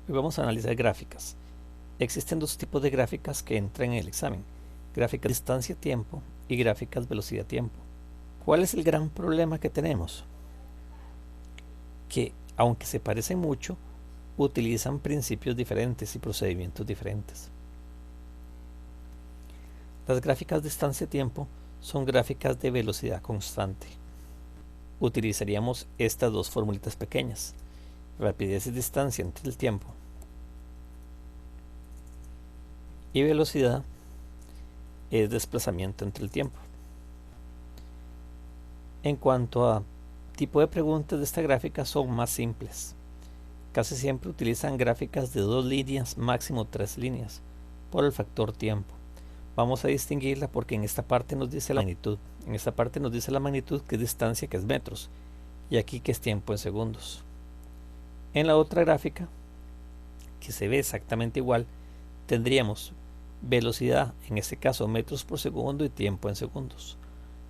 Hoy vamos a analizar gráficas. Existen dos tipos de gráficas que entran en el examen: gráficas distancia-tiempo y gráficas velocidad-tiempo. ¿Cuál es el gran problema que tenemos? Que, aunque se parecen mucho, utilizan principios diferentes y procedimientos diferentes. Las gráficas distancia-tiempo son gráficas de velocidad constante. Utilizaríamos estas dos formulitas pequeñas: rapidez y distancia entre el tiempo, y velocidad es desplazamiento entre el tiempo. En cuanto a tipo de preguntas de esta gráfica, son más simples. Casi siempre utilizan gráficas de 2 líneas, máximo 3 líneas, por el factor tiempo. Vamos a distinguirla porque en esta parte nos dice la magnitud. En esta parte nos dice la magnitud, que es distancia, que es metros, y aquí que es tiempo en segundos. En la otra gráfica, que se ve exactamente igual, tendríamos velocidad, en este caso metros por segundo, y tiempo en segundos.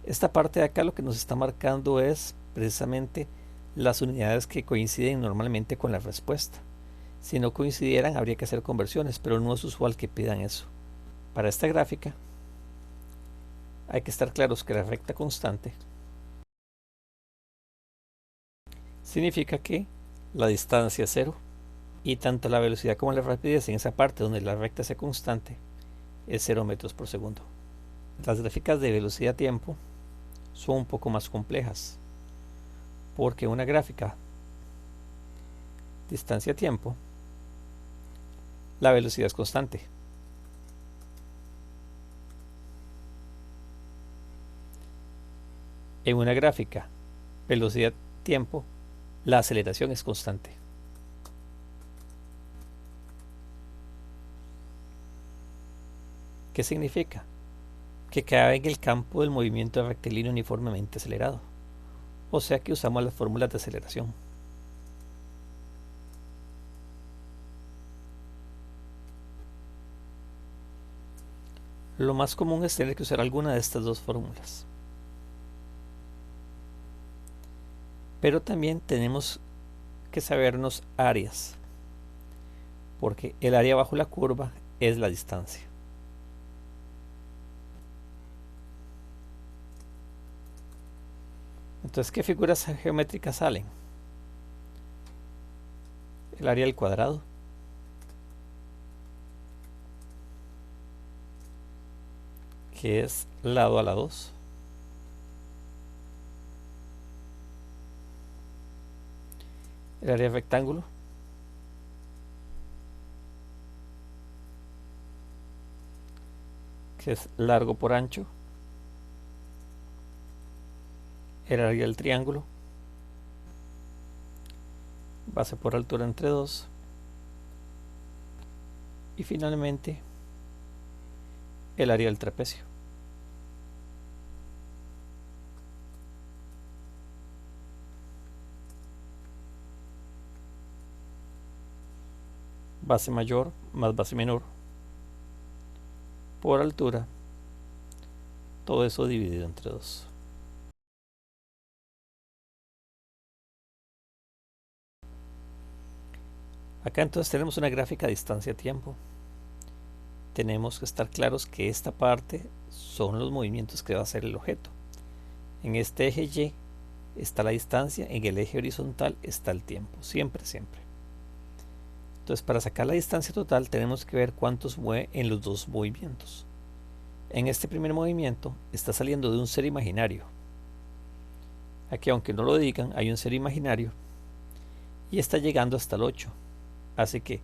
Esta parte de acá lo que nos está marcando es precisamente las unidades que coinciden normalmente con la respuesta. Si no coincidieran, habría que hacer conversiones, pero no es usual que pidan eso. Para esta gráfica hay que estar claros que la recta constante significa que la distancia es cero, y tanto la velocidad como la rapidez en esa parte donde la recta sea constante es 0 metros por segundo. Las gráficas de velocidad-tiempo son un poco más complejas, porque una gráfica distancia-tiempo, la velocidad es constante. En una gráfica velocidad-tiempo, la aceleración es constante. ¿Qué significa? Que cabe en el campo del movimiento rectilíneo uniformemente acelerado, o sea que usamos las fórmulas de aceleración. Lo más común es tener que usar alguna de estas dos fórmulas, pero también tenemos que sabernos áreas, porque el área bajo la curva es la distancia. Entonces, ¿qué figuras geométricas salen? El área del cuadrado, que es lado a la 2. El área del rectángulo, que es largo por ancho. El área del triángulo, base por altura entre 2. Y finalmente, el área del trapecio. Base mayor más base menor por altura, todo eso dividido entre 2. Acá entonces tenemos una gráfica distancia-tiempo. Tenemos que estar claros que esta parte son los movimientos que va a hacer el objeto. En este eje Y está la distancia, en el eje horizontal está el tiempo, siempre. Entonces, para sacar la distancia total tenemos que ver cuántos mueve en los dos movimientos. En este primer movimiento está saliendo de un cero imaginario. Aquí, aunque no lo digan, hay un cero imaginario y está llegando hasta el 8. Así que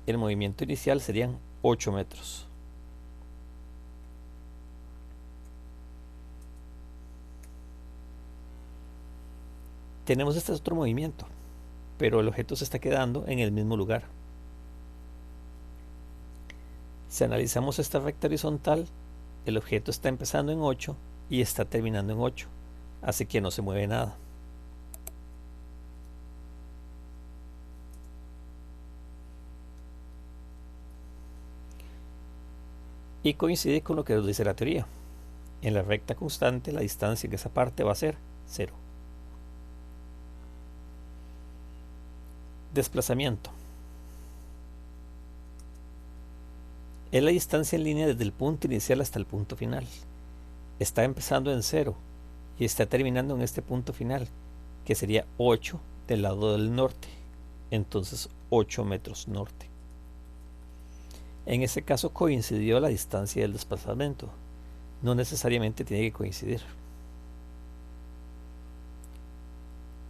el movimiento inicial serían 8 metros. Tenemos este otro movimiento, pero el objeto se está quedando en el mismo lugar. Si analizamos esta recta horizontal, el objeto está empezando en 8 y está terminando en 8, así que no se mueve nada. Y coincide con lo que nos dice la teoría. En la recta constante, la distancia en esa parte va a ser 0. Desplazamiento. Es la distancia en línea desde el punto inicial hasta el punto final. Está empezando en 0 y está terminando en este punto final, que sería 8 del lado del norte. Entonces 8 metros norte. En este caso coincidió la distancia del desplazamiento. No necesariamente tiene que coincidir.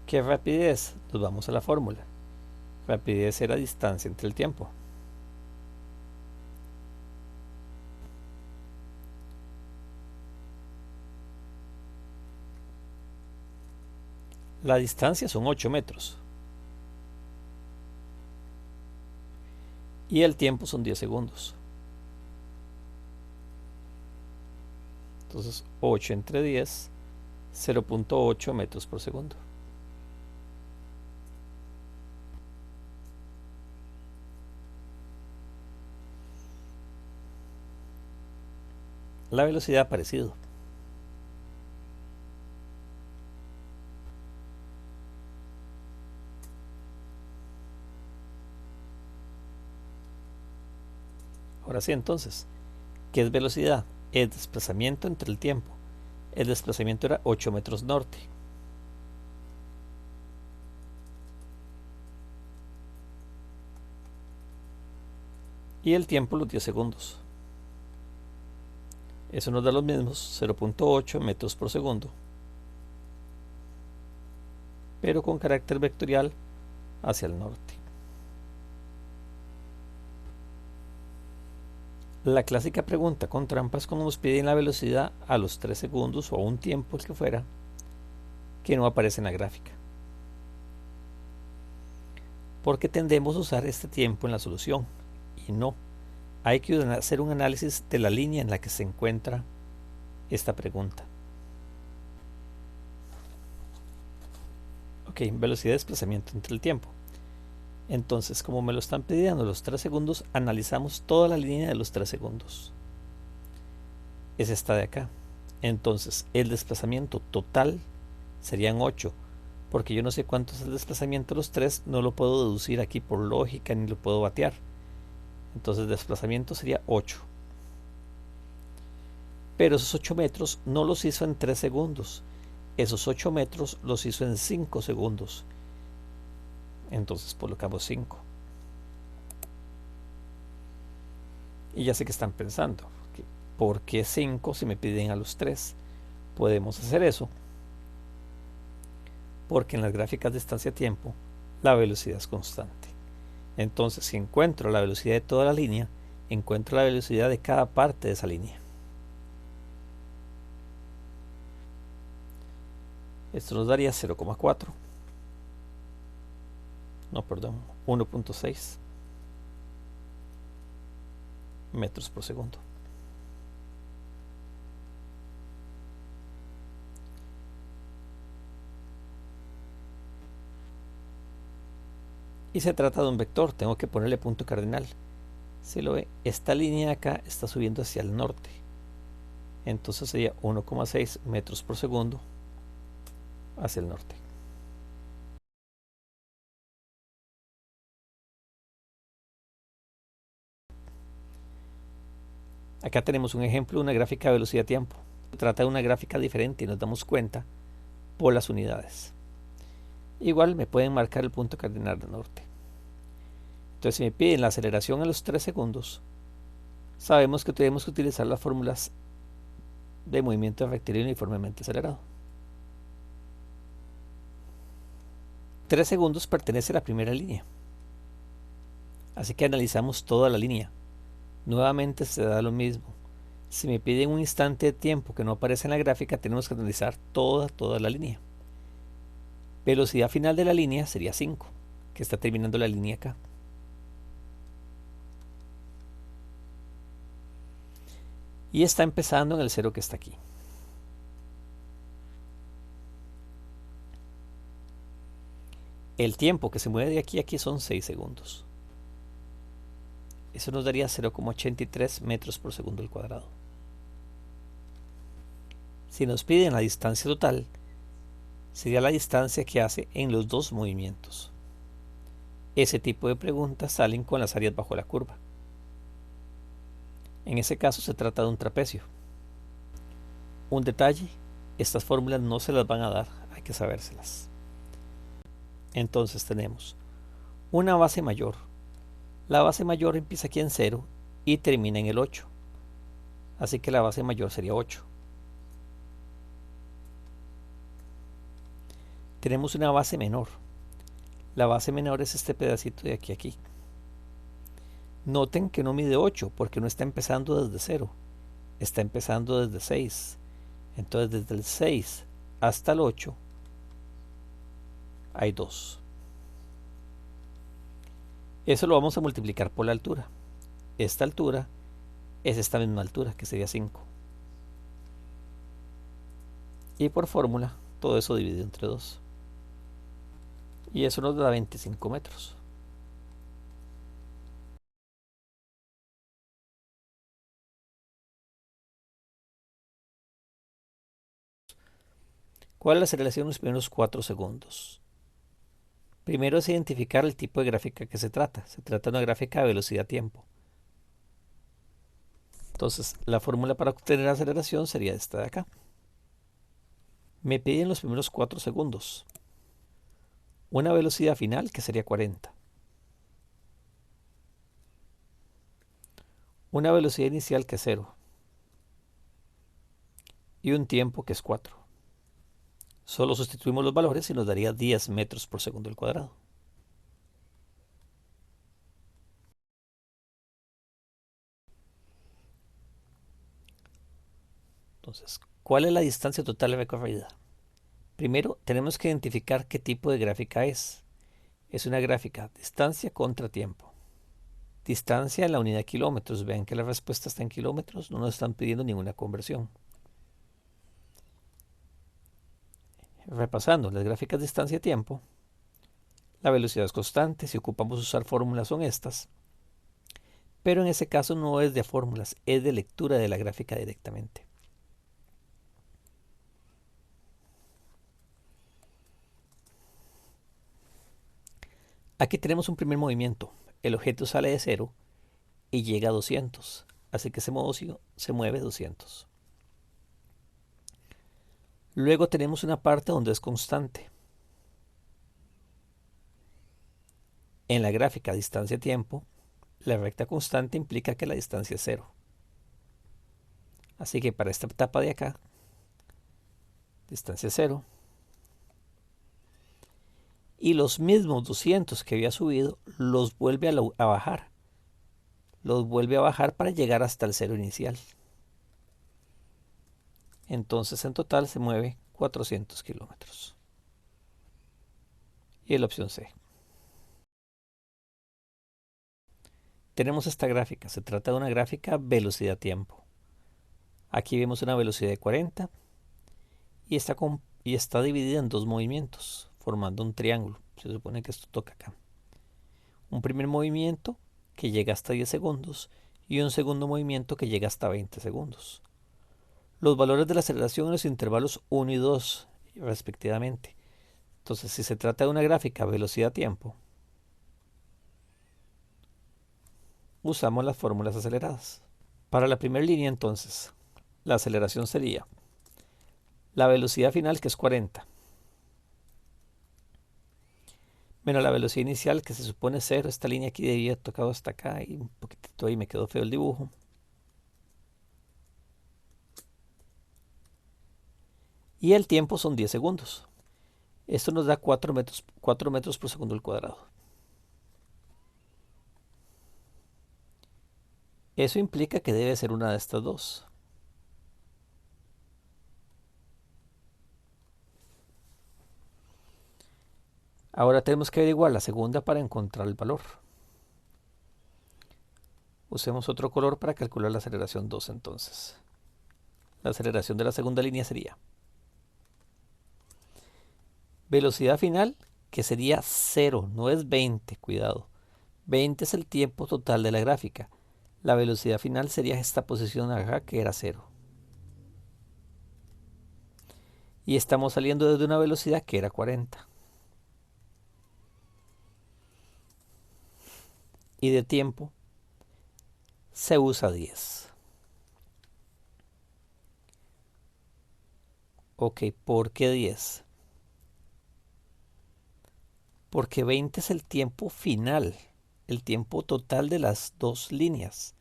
¿Qué rapidez? Nos vamos a la fórmula. Rapidez era distancia entre el tiempo. La distancia son 8 metros. Y el tiempo son 10 segundos. Entonces 8 entre 10, 0.8 metros por segundo. La velocidad parecido. Ahora sí, entonces, ¿qué es velocidad? Es desplazamiento entre el tiempo. El desplazamiento era 8 metros norte. Y el tiempo los 10 segundos. Eso nos da los mismos 0.8 metros por segundo, pero con carácter vectorial hacia el norte. La clásica pregunta con trampas cuando nos piden la velocidad a los 3 segundos o a un tiempo el que fuera, que no aparece en la gráfica. Porque tendemos a usar este tiempo en la solución, y no. Hay que hacer un análisis de la línea en la que se encuentra esta pregunta. Ok, velocidad de desplazamiento entre el tiempo. Entonces, como me lo están pidiendo los 3 segundos, analizamos toda la línea de los 3 segundos. Es esta de acá. Entonces, el desplazamiento total serían 8, porque yo no sé cuánto es el desplazamiento de los 3, no lo puedo deducir aquí por lógica, ni lo puedo batear. Entonces, el desplazamiento sería 8. Pero esos 8 metros no los hizo en 3 segundos. Esos 8 metros los hizo en 5 segundos. Entonces colocamos 5. Y ya sé que están pensando, ¿por qué 5 si me piden a los 3? Podemos hacer eso porque en las gráficas de distancia-tiempo la velocidad es constante. Entonces, si encuentro la velocidad de toda la línea, encuentro la velocidad de cada parte de esa línea. Esto nos daría 0,4. No, perdón, 1.6 metros por segundo. Y se trata de un vector, tengo que ponerle punto cardinal. Si lo ve, esta línea de acá está subiendo hacia el norte. Entonces sería 1,6 metros por segundo hacia el norte. Acá tenemos un ejemplo de una gráfica de velocidad-tiempo. Se trata de una gráfica diferente y nos damos cuenta por las unidades. Igual me pueden marcar el punto cardinal del norte. Entonces, si me piden la aceleración a los 3 segundos, sabemos que tenemos que utilizar las fórmulas de movimiento rectilíneo uniformemente acelerado. 3 segundos pertenece a la primera línea. Así que analizamos toda la línea. Nuevamente se da lo mismo. Si me piden un instante de tiempo que no aparece en la gráfica, tenemos que analizar toda la línea. Velocidad final de la línea sería 5, que está terminando la línea acá. Y está empezando en el 0 que está aquí. El tiempo que se mueve de aquí a aquí son 6 segundos. Eso nos daría 0,83 metros por segundo al cuadrado. Si nos piden la distancia total, sería la distancia que hace en los dos movimientos. Ese tipo de preguntas salen con las áreas bajo la curva. En ese caso se trata de un trapecio. Un detalle, estas fórmulas no se las van a dar, hay que sabérselas. Entonces tenemos una base mayor. La base mayor empieza aquí en 0 y termina en el 8. Así que la base mayor sería 8. Tenemos una base menor. La base menor es este pedacito de aquí a aquí. Noten que no mide 8 porque no está empezando desde 0. Está empezando desde 6. Entonces desde el 6 hasta el 8 hay 2. Eso lo vamos a multiplicar por la altura. Esta altura es esta misma altura, que sería 5. Y por fórmula, todo eso dividido entre 2. Y eso nos da 25 metros. ¿Cuál es la aceleración en los primeros 4 segundos? Primero es identificar el tipo de gráfica que se trata. Se trata de una gráfica de velocidad-tiempo. Entonces, la fórmula para obtener la aceleración sería esta de acá. Me piden los primeros 4 segundos. Una velocidad final que sería 40. Una velocidad inicial que es 0. Y un tiempo que es 4. Solo sustituimos los valores y nos daría 10 metros por segundo al cuadrado. Entonces, ¿cuál es la distancia total recorrida? Primero, tenemos que identificar qué tipo de gráfica es. Es una gráfica distancia contra tiempo. Distancia en la unidad de kilómetros. Vean que la respuesta está en kilómetros. No nos están pidiendo ninguna conversión. Repasando las gráficas distancia-tiempo, la velocidad es constante. Si ocupamos usar fórmulas son estas. Pero en ese caso no es de fórmulas, es de lectura de la gráfica directamente. Aquí tenemos un primer movimiento. El objeto sale de 0 y llega a 200. Así que ese modo se mueve 200. Luego tenemos una parte donde es constante. En la gráfica distancia-tiempo, la recta constante implica que la distancia es 0. Así que para esta etapa de acá, distancia 0. Y los mismos 200 que había subido, los vuelve a bajar. Los vuelve a bajar para llegar hasta el 0 inicial. Entonces en total se mueve 400 kilómetros. Y es la opción C. Tenemos esta gráfica. Se trata de una gráfica velocidad-tiempo. Aquí vemos una velocidad de 40 y está dividida en dos movimientos, formando un triángulo. Se supone que esto toca acá. Un primer movimiento que llega hasta 10 segundos y un segundo movimiento que llega hasta 20 segundos. Los valores de la aceleración en los intervalos 1 y 2 respectivamente. Entonces, si se trata de una gráfica velocidad-tiempo, usamos las fórmulas aceleradas. Para la primera línea, entonces, la aceleración sería la velocidad final, que es 40, menos la velocidad inicial, que se supone 0. Esta línea aquí debía haber tocado hasta acá y un poquitito ahí me quedó feo el dibujo. Y el tiempo son 10 segundos. Esto nos da 4 metros por segundo al cuadrado. Eso implica que debe ser una de estas dos. Ahora tenemos que averiguar la segunda para encontrar el valor. Usemos otro color para calcular la aceleración 2 entonces. La aceleración de la segunda línea sería velocidad final, que sería 0, no es 20, cuidado. 20 es el tiempo total de la gráfica. La velocidad final sería esta posición acá, que era 0. Y estamos saliendo desde una velocidad que era 40. Y de tiempo se usa 10. Ok, ¿por qué 10? Porque 20 es el tiempo final, el tiempo total de las dos líneas,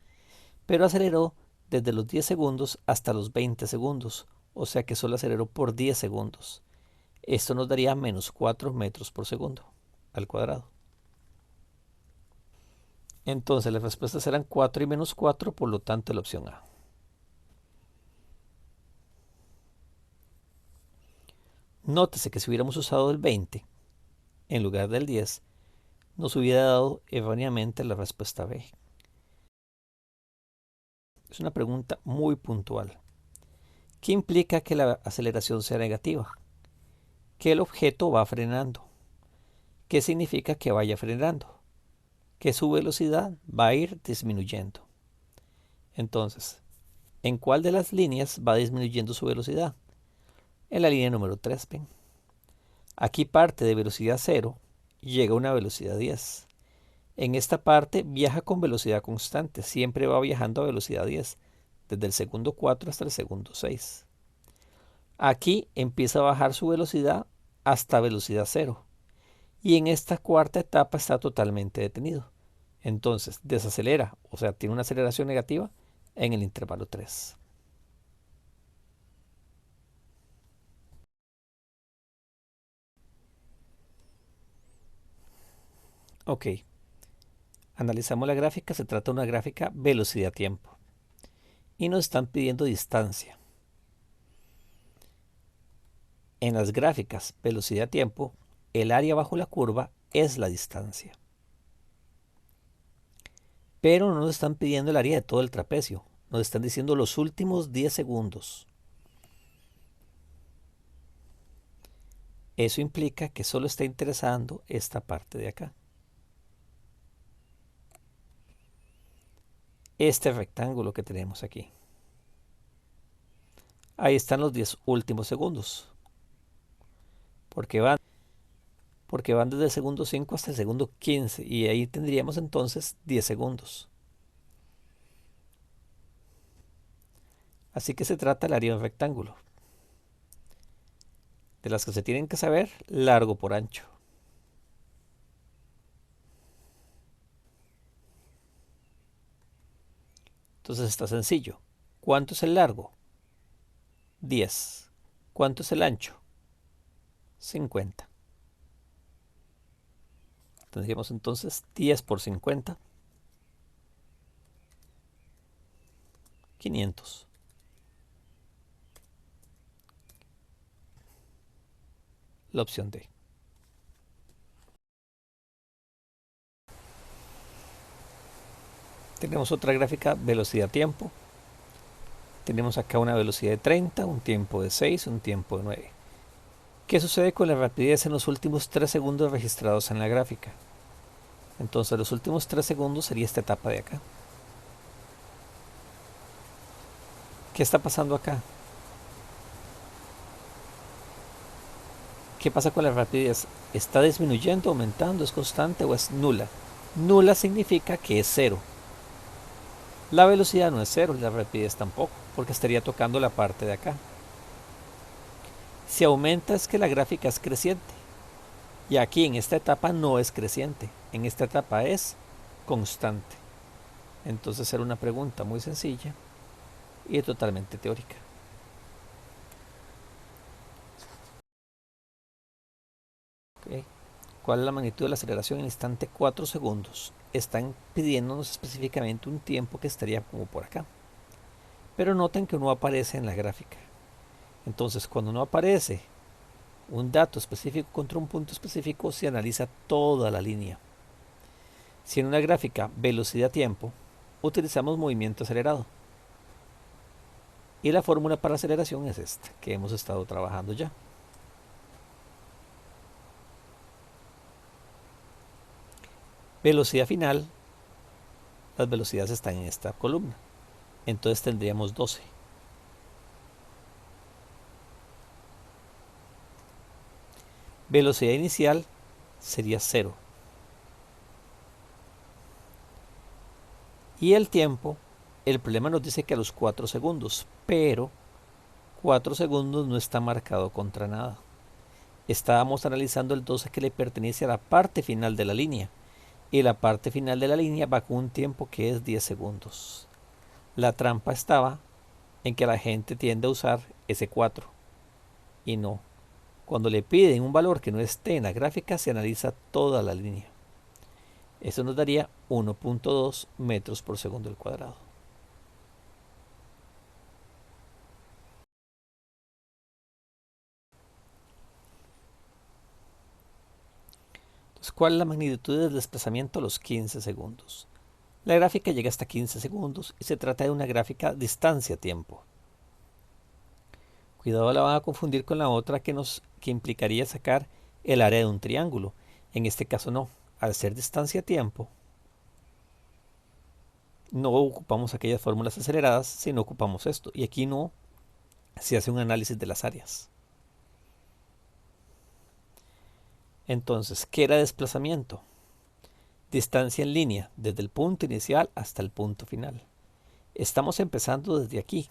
pero aceleró desde los 10 segundos hasta los 20 segundos, o sea que solo aceleró por 10 segundos. Esto nos daría menos 4 metros por segundo al cuadrado. Entonces las respuestas eran 4 y menos 4, por lo tanto la opción A. Nótese que si hubiéramos usado el 20 en lugar del 10, nos hubiera dado erróneamente la respuesta B. Es una pregunta muy puntual. ¿Qué implica que la aceleración sea negativa? Que el objeto va frenando. ¿Qué significa que vaya frenando? Que su velocidad va a ir disminuyendo. Entonces, ¿en cuál de las líneas va disminuyendo su velocidad? En la línea número 3, ¿ven? Aquí parte de velocidad 0 y llega a una velocidad 10. En esta parte viaja con velocidad constante, siempre va viajando a velocidad 10, desde el segundo 4 hasta el segundo 6. Aquí empieza a bajar su velocidad hasta velocidad 0. Y en esta cuarta etapa está totalmente detenido. Entonces desacelera, o sea, tiene una aceleración negativa en el intervalo 3. Ok, analizamos la gráfica. Se trata de una gráfica velocidad-tiempo. Y nos están pidiendo distancia. En las gráficas velocidad-tiempo, el área bajo la curva es la distancia. Pero no nos están pidiendo el área de todo el trapecio. Nos están diciendo los últimos 10 segundos. Eso implica que solo está interesando esta parte de acá. Este rectángulo que tenemos aquí. Ahí están los 10 últimos segundos. Porque van desde el segundo 5 hasta el segundo 15. Y ahí tendríamos entonces 10 segundos. Así que se trata del área de un rectángulo. De las que se tienen que saber, largo por ancho. Entonces está sencillo. ¿Cuánto es el largo? 10. ¿Cuánto es el ancho? 50. Tendríamos entonces 10 por 50. 500. La opción D. Tenemos otra gráfica, velocidad-tiempo. Tenemos acá una velocidad de 30, un tiempo de 6, un tiempo de 9. ¿Qué sucede con la rapidez en los últimos 3 segundos registrados en la gráfica? Entonces los últimos 3 segundos sería esta etapa de acá. ¿Qué está pasando acá? ¿Qué pasa con la rapidez? ¿Está disminuyendo, aumentando, es constante o es nula? Nula significa que es cero. La velocidad no es cero y la rapidez tampoco, porque estaría tocando la parte de acá. Si aumenta es que la gráfica es creciente. Y aquí en esta etapa no es creciente, en esta etapa es constante. Entonces era una pregunta muy sencilla y totalmente teórica. ¿Okay? ¿Cuál es la magnitud de la aceleración en el instante 4 segundos? Están pidiéndonos específicamente un tiempo que estaría como por acá. Pero noten que no aparece en la gráfica. Entonces cuando no aparece un dato específico contra un punto específico, se analiza toda la línea. Si en una gráfica velocidad-tiempo utilizamos movimiento acelerado. Y la fórmula para aceleración es esta, que hemos estado trabajando ya. Velocidad final, las velocidades están en esta columna. Entonces tendríamos 12. Velocidad inicial sería 0. Y el tiempo, el problema nos dice que a los 4 segundos, pero 4 segundos no está marcado contra nada. Estábamos analizando el 12 que le pertenece a la parte final de la línea. Y la parte final de la línea va con un tiempo que es 10 segundos. La trampa estaba en que la gente tiende a usar ese 4. Y no. Cuando le piden un valor que no esté en la gráfica, se analiza toda la línea. Eso nos daría 1.2 metros por segundo al cuadrado. Entonces, ¿cuál es la magnitud del desplazamiento a los 15 segundos? La gráfica llega hasta 15 segundos y se trata de una gráfica distancia-tiempo. Cuidado, la van a confundir con la otra que implicaría sacar el área de un triángulo. En este caso no. Al ser distancia-tiempo, no ocupamos aquellas fórmulas aceleradas, sino ocupamos esto. Y aquí no se hace un análisis de las áreas. Entonces, ¿qué era desplazamiento? Distancia en línea, desde el punto inicial hasta el punto final. Estamos empezando desde aquí,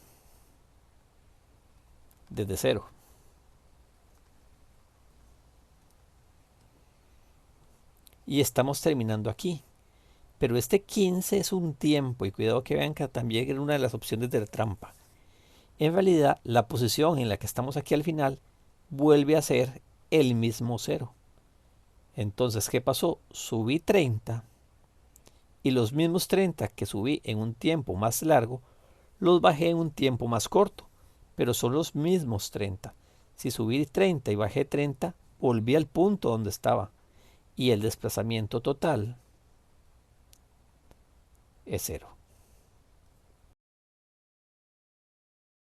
desde cero. Y estamos terminando aquí. Pero este 15 es un tiempo, y cuidado que vean que también era una de las opciones de la trampa. En realidad, la posición en la que estamos aquí al final vuelve a ser el mismo cero. Entonces, ¿qué pasó? Subí 30 y los mismos 30 que subí en un tiempo más largo, los bajé en un tiempo más corto, pero son los mismos 30. Si subí 30 y bajé 30, volví al punto donde estaba y el desplazamiento total es cero.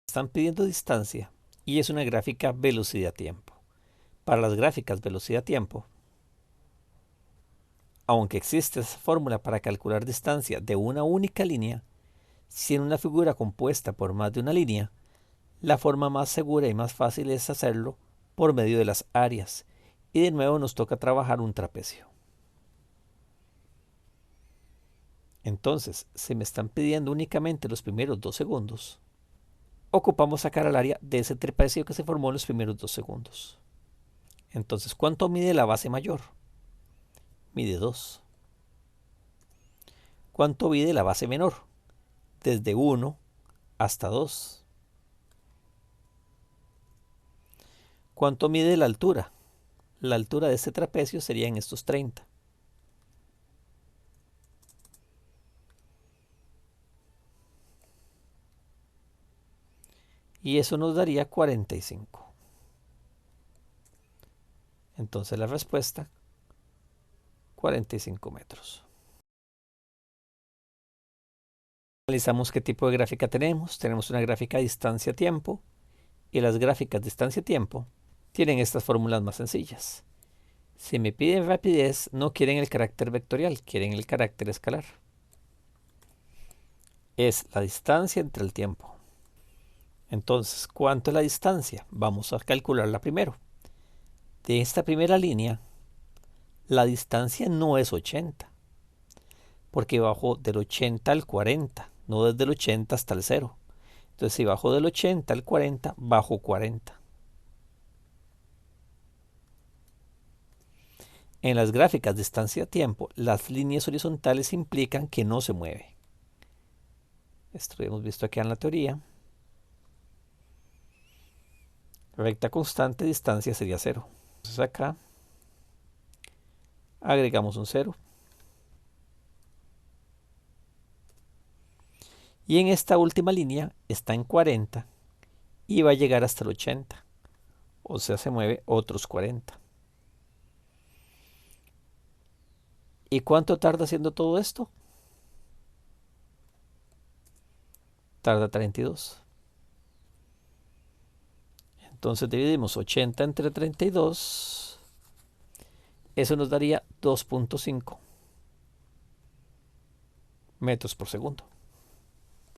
Están pidiendo distancia y es una gráfica velocidad-tiempo. Para las gráficas velocidad-tiempo, aunque existe esa fórmula para calcular distancia de una única línea, si en una figura compuesta por más de una línea, la forma más segura y más fácil es hacerlo por medio de las áreas. Y de nuevo nos toca trabajar un trapecio. Entonces, si me están pidiendo únicamente los primeros 2 segundos, ocupamos sacar al área de ese trapecio que se formó en los primeros 2 segundos. Entonces, ¿cuánto mide la base mayor? Mide 2. ¿Cuánto mide la base menor? Desde 1 hasta 2. ¿Cuánto mide la altura? La altura de este trapecio sería en estos 30. Y eso nos daría 45. Entonces la respuesta, 45 metros. Analizamos qué tipo de gráfica tenemos. Tenemos una gráfica distancia-tiempo y las gráficas distancia-tiempo tienen estas fórmulas más sencillas. Si me piden rapidez, no quieren el carácter vectorial, quieren el carácter escalar. Es la distancia entre el tiempo. Entonces, ¿cuánto es la distancia? Vamos a calcularla primero. De esta primera línea, la distancia no es 80, porque bajo del 80 al 40, no desde el 80 hasta el 0. Entonces, si bajo del 80 al 40, bajo 40. En las gráficas distancia-tiempo, las líneas horizontales implican que no se mueve. Esto lo hemos visto aquí en la teoría. Recta constante, distancia sería 0. Entonces acá agregamos un 0. Y en esta última línea está en 40 y va a llegar hasta el 80. O sea, se mueve otros 40. ¿Y cuánto tarda haciendo todo esto? Tarda 32. Entonces dividimos 80 entre 32. Eso nos daría 2.5 metros por segundo.